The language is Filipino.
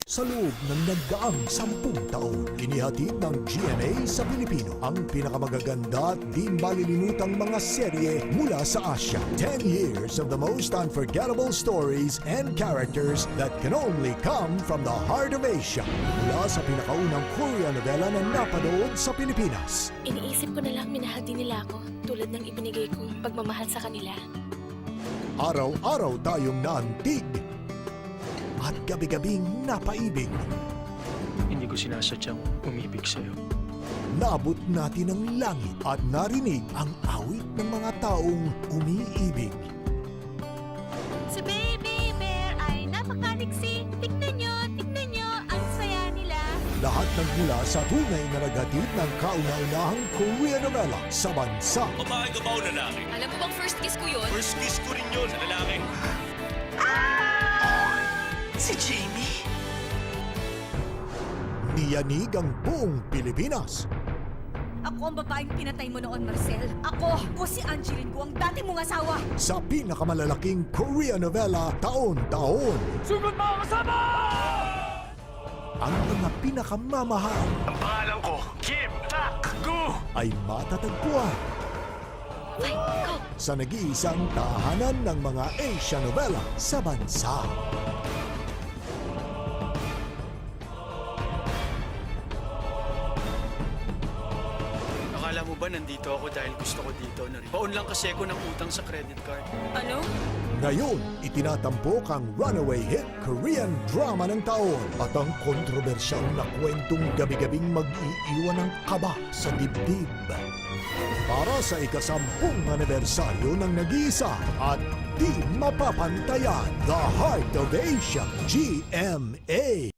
Sa loob ng nagdaang 10 taon, inihatid ng GMA sa Pilipino ang pinakamagaganda at di malilimutang mga serye mula sa Asia. 10 years of the most unforgettable stories and characters that can only come from the heart of Asia. Mula sa pinakaunang Korean novela na napanood sa Pilipinas. Iniisip ko na lang minahal din nila ako tulad ng ibinigay kong pagmamahal sa kanila. Araw-araw tayong naantig at gabi-gabing napaibig. Hindi ko sinasadyang umibig sa'yo. Nabot natin ang langit at narinig ang awit ng mga taong umiibig. Si Baby Bear ay napakaliksi. Tignan nyo, ang saya nila. Lahat nagmula sa tunay na naghatid ng kauna-unahang Korean novela sa bansa. Babae ka ba o lalaki? Alam mo bang first kiss ko yun? First kiss ko rin yun sa lalaki. Si Jamie? Niyanig ang buong Pilipinas. Ako ang babaeng pinatay mo noon, Marcel. Ako si Angeline Gu, ang dati mong asawa. Sa pinakamalalaking Korean novela taon-taon. Sugod mga kasama! Ang mga pinakamamahal Ang pangalan ko, Kim Tak-gu! ay matatagpuan Fight, go! sa nag-iisang tahanan ng mga Asia novela sa bansa. Akala mo ba nandito ako dahil gusto ko dito na rin? Baon lang kasi ako ng utang sa credit card. Ano? Ngayon, itinatampok ang runaway hit Korean drama ng taon at ang kontrobersyal na kwentong gabi-gabing mag-iiwan ng kaba sa dibdib. Para sa ika-10 anibersaryo ng nag-iisa at di mapapantayan, The Heart of Asia, GMA.